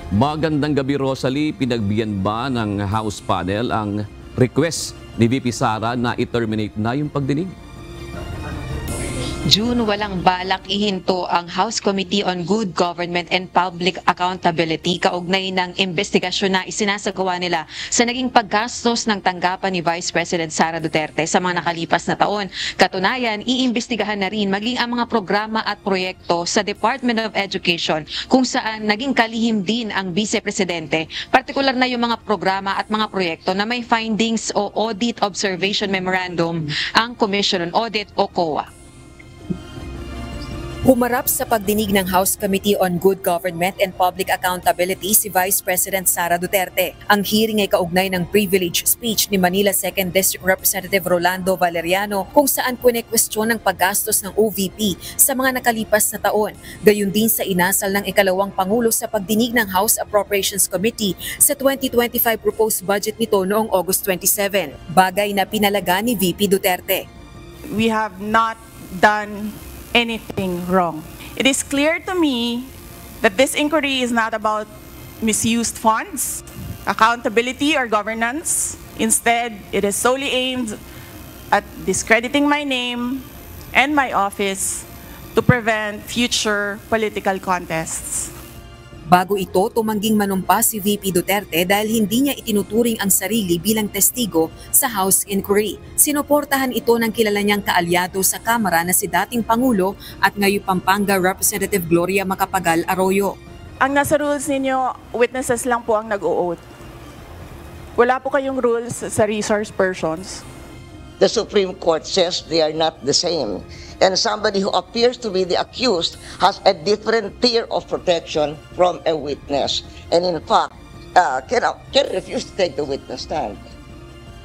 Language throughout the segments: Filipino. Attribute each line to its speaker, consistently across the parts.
Speaker 1: Magandang gabi, Rosalie. Pinagbigyan ba ng House panel ang request ni VP Sara na i-terminate na yung pagdinig?
Speaker 2: June, walang balak ihinto ang House Committee on Good Government and Public Accountability kaugnay ng investigasyon na isinasagawa nila sa naging paggastos ng tanggapan ni Vice President Sara Duterte sa mga nakalipas na taon. Katunayan, iimbestigahan na rin maging ang mga programa at proyekto sa Department of Education kung saan naging kalihim din ang Vice Presidente, partikular na yung mga programa at mga proyekto na may findings o Audit Observation Memorandum ang Commission on Audit o COA.
Speaker 3: Humarap sa pagdinig ng House Committee on Good Government and Public Accountability si Vice President Sara Duterte. Ang hearing ay kaugnay ng privilege speech ni Manila 2nd District Representative Rolando Valeriano kung saan kune-kwestiyon ang paggastos ng OVP sa mga nakalipas na taon. Gayon din sa inasal ng ikalawang Pangulo sa pagdinig ng House Appropriations Committee sa 2025 proposed budget nito noong August 27. Bagay na pinalaga ni VP Duterte.
Speaker 4: We have not done anything wrong. It is clear to me that this inquiry is not about misused funds, accountability, or governance. Instead, it is solely aimed at discrediting my name and my office to prevent future political contests.
Speaker 3: Bago ito, tumangging manumpa si VP Duterte dahil hindi niya itinuturing ang sarili bilang testigo sa House inquiry. Sinuportahan ito ng kilala niyang kaalyado sa Kamara na si dating Pangulo at ngayon Pampanga Representative Gloria Macapagal Arroyo.
Speaker 4: Ang nasa rules ninyo, witnesses lang po ang nag-o-oath. Wala po kayong rules sa resource persons.
Speaker 5: The Supreme Court says they are not the same. And somebody who appears to be the accused has a different tier of protection from a witness. And in fact, can refuse to take the witness stand.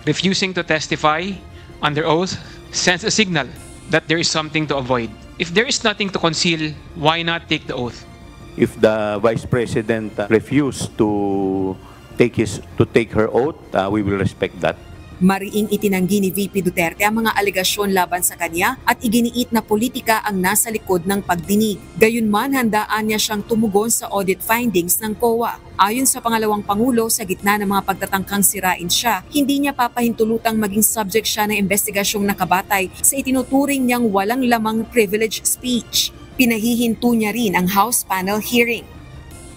Speaker 6: Refusing to testify under oath sends a signal that there is something to avoid. If there is nothing to conceal, why not take the oath?
Speaker 7: If the Vice President refused to take her oath, we will respect that.
Speaker 3: Mariing itinanggi ni VP Duterte ang mga alegasyon laban sa kanya at iginiit na politika ang nasa likod ng pagdinig. Gayunman, handaan niya siyang tumugon sa audit findings ng COA. Ayon sa pangalawang Pangulo, sa gitna ng mga pagtatangkang sirain siya, hindi niya papahintulutang maging subject siya ng investigasyong nakabatay sa itinuturing niyang walang lamang privilege speech. Pinahihinto niya rin ang House panel hearing.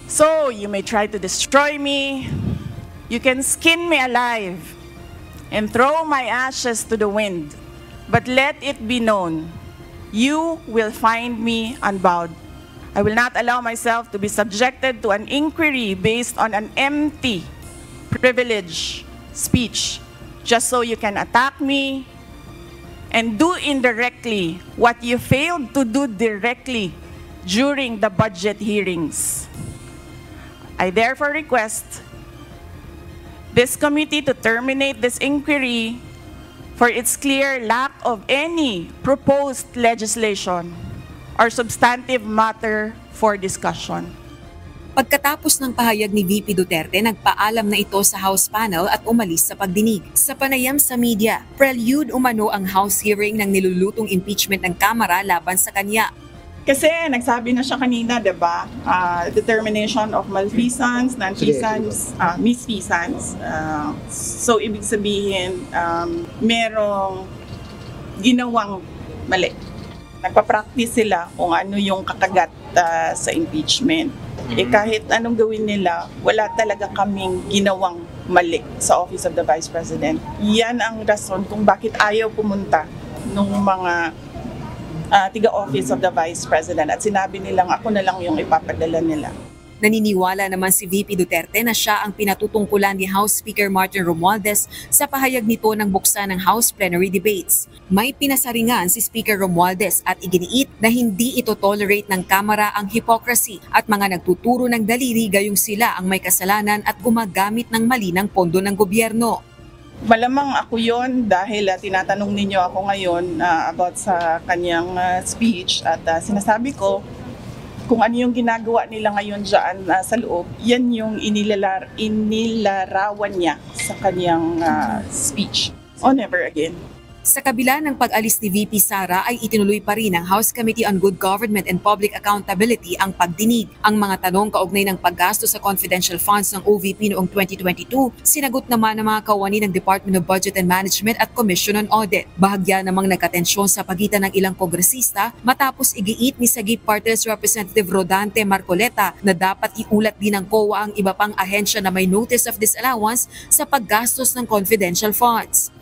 Speaker 4: So, you may try to destroy me, you can skin me alive, and throw my ashes to the wind. But let it be known, you will find me unbowed. I will not allow myself to be subjected to an inquiry based on an empty privilege speech, just so you can attack me and do indirectly what you failed to do directly during the budget hearings. I therefore request this committee to terminate this inquiry for its clear lack of any proposed legislation or substantive matter for discussion.
Speaker 3: Pagkatapos ng pahayag ni VP Duterte, nagpaalam na ito sa House panel at umalis sa pagdinig. Sa panayam sa media, prelude umano ang House hearing ng nilulutong impeachment ng Kamara laban sa kanya.
Speaker 4: Kasi nagsabi na siya kanina, di ba? Determination of malfeasance, non-feasance, misfeasance. So, ibig sabihin, merong ginawang mali. Nagpa-practice sila kung ano yung kakagat sa impeachment. Kahit anong gawin nila, wala talaga kaming ginawang mali sa Office of the Vice President. Yan ang rason kung bakit ayaw pumunta ng mga tiga-office of the Vice President at sinabi nilang ako na lang yung ipapadala nila.
Speaker 3: Naniniwala naman si VP Duterte na siya ang pinatutungkulan ni House Speaker Martin Romualdez sa pahayag nito ng buksan ng House plenary debates. May pinasaringan si Speaker Romualdez at iginiit na hindi ito tolerate ng Kamara ang hypocrisy at mga nagtuturo ng daliri gayong sila ang may kasalanan at gumagamit ng mali ng pondo ng gobyerno.
Speaker 4: Malamang ako yon dahil tinatanong ninyo ako ngayon about sa kanyang speech at sinasabi ko kung ano yung ginagawa nila ngayon dyan sa loob, yan yung inilarawan niya sa kanyang speech. Oh, never again.
Speaker 3: Sa kabila ng pag-alis ni VP Sara ay itinuloy pa rin ng House Committee on Good Government and Public Accountability ang pagdinig. Ang mga tanong kaugnay ng paggasto sa confidential funds ng OVP noong 2022, sinagot naman ng mga kawani ng Department of Budget and Management at Commission on Audit. Bahagya namang nagkatensyon sa pagitan ng ilang kongresista matapos igiit ni Sagip Party List Representative Rodante Marcoleta na dapat iulat din ng COA ang iba pang ahensya na may notice of disallowance sa paggastos ng confidential funds.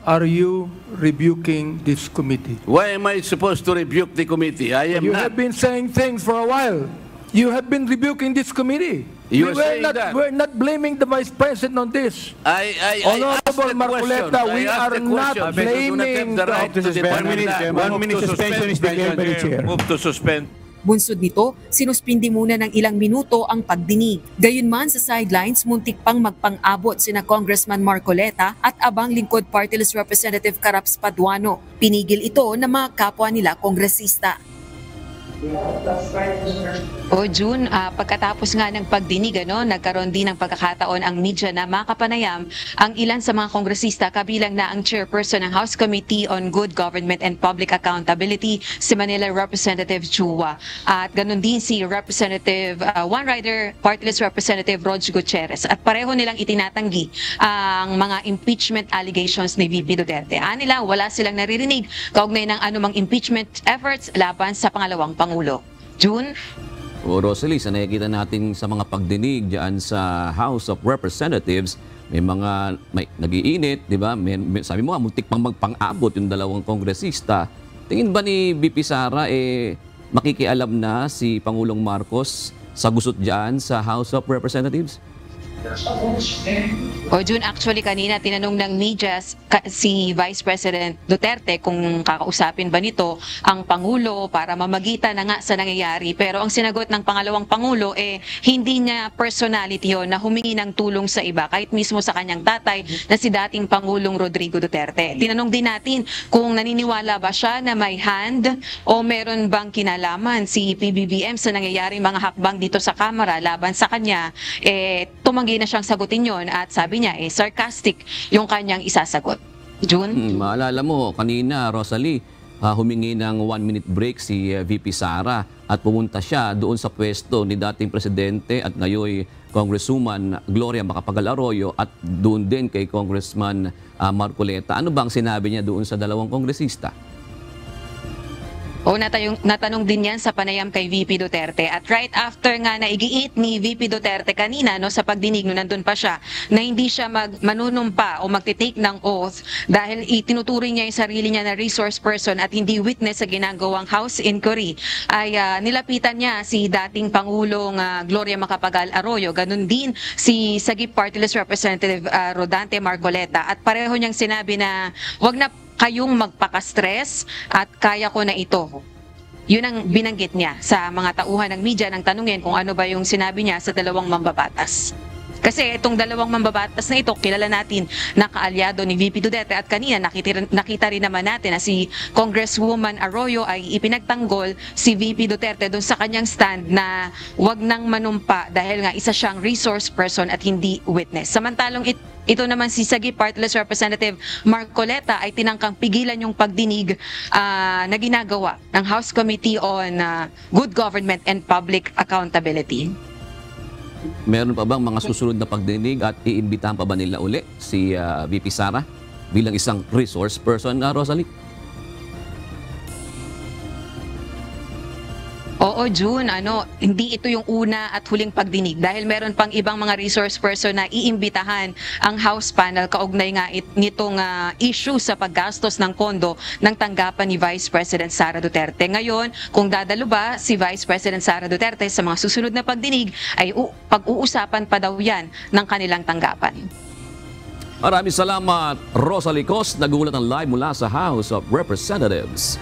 Speaker 8: Are you rebuking this committee?
Speaker 9: Why am I supposed to rebuke the committee? I am
Speaker 8: You
Speaker 9: not.
Speaker 8: have been saying things for a while. You have been rebuking this committee.
Speaker 9: You are saying that.
Speaker 8: We're not blaming the Vice President on this.
Speaker 9: I asked
Speaker 8: Honorable
Speaker 9: the
Speaker 8: Marcoleta,
Speaker 9: question.
Speaker 8: we
Speaker 9: I asked
Speaker 8: are
Speaker 9: the
Speaker 8: not
Speaker 9: question. You do not have
Speaker 8: blaming
Speaker 9: the right to depend on
Speaker 7: 1 minute,
Speaker 9: that.
Speaker 7: 1 minute suspension is declared by the chair.
Speaker 9: Move to suspend.
Speaker 3: Bunsod nito, sinuspindi muna ng ilang minuto ang pagdinig. Gayunman sa sidelines, muntik pang magpang-abot sina Congressman Marcoleta at abang lingkod Party List Representative Caraps Paduano. Pinigil ito ng mga kapwa nila kongresista.
Speaker 2: O June, pagkatapos nga ng pagdinig, nagkaroon din ng pagkakataon ang media na makapanayam ang ilan sa mga kongresista kabilang na ang chairperson ng House Committee on Good Government and Public Accountability, si Manila Representative Chua. At ganun din si Representative One Rider Party List Representative Rog Gutierrez. At pareho nilang itinatanggi ang mga impeachment allegations ni VP Duterte. Anila, wala silang naririnig kaugnay ng anumang impeachment efforts laban sa pangalawang Pangulo. June?
Speaker 1: O Rosalie, sa nakikita natin sa mga pagdinig diyan sa House of Representatives, may nag-iinit, di ba? Sabi mo, muntik pang magpang-abot yung dalawang kongresista. Tingin ba ni VP Sara, makikialam na si Pangulong Marcos sa gusot diyan sa House of Representatives?
Speaker 2: O June, actually kanina tinanong ng media si Vice President Duterte kung kakausapin ba nito ang Pangulo para mamagitan na nga sa nangyayari. Pero ang sinagot ng pangalawang Pangulo hindi niya personality yon na humingi ng tulong sa iba kahit mismo sa kanyang tatay na si dating Pangulong Rodrigo Duterte. Tinanong din natin kung naniniwala ba siya na may hand o meron bang kinalaman si PBBM sa nangyayaring mga hakbang dito sa Kamara laban sa kanya. Tumanggi na siyang sagutin yon at sabi niya sarcastic yung kanyang isasagot. June?
Speaker 1: Maalala mo, kanina, Rosalie, humingi ng 1-minute break si VP Sara at pumunta siya doon sa pwesto ni dating Presidente at ngayon Congresswoman Gloria Macapagal Arroyo at doon din kay Congressman Marcoleta. Ano bang sinabi niya doon sa dalawang kongresista?
Speaker 2: O natanong din yan sa panayam kay VP Duterte. At right after nga na igiit ni VP Duterte kanina sa pagdinig nandun pa siya na hindi siya manunumpa o magtitake ng oath dahil itinuturing niya yung sarili niya na resource person at hindi witness sa ginagawang House inquiry ay nilapitan niya si dating Pangulong Gloria Macapagal Arroyo. Ganun din si Sagip Party List Representative Rodante Marcoleta at pareho niyang sinabi na wag na kayong magpaka-stress at kaya ko na ito. Yun ang binanggit niya sa mga tauhan ng media nang tanungin kung ano ba yung sinabi niya sa dalawang mambabatas. Kasi itong dalawang mambabatas na ito, kilala natin na kaalyado ni VP Duterte at kanina nakita rin naman natin na si Congresswoman Arroyo ay ipinagtanggol si VP Duterte doon sa kanyang stand na wag nang manumpa dahil nga isa siyang resource person at hindi witness. Samantalong ito naman si Sagip Party List Representative Marcoleta ay tinangkang pigilan yung pagdinig na ginagawa ng House Committee on Good Government and Public Accountability.
Speaker 1: Meron pa bang mga susunod na pagdinig at iimbitahan pa ba nila uli si VP Sara bilang isang resource person, Rosalie?
Speaker 2: Oo, June, hindi ito yung una at huling pagdinig dahil meron pang ibang mga resource person na iimbitahan ang House panel kaugnay nga nitong issue sa paggastos ng pondo ng tanggapan ni Vice President Sara Duterte. Ngayon, kung dadalo ba si Vice President Sara Duterte sa mga susunod na pagdinig, ay pag-uusapan pa daw yan ng kanilang tanggapan.
Speaker 1: Maraming salamat, Rosalie Cos, nagulat ng live mula sa House of Representatives.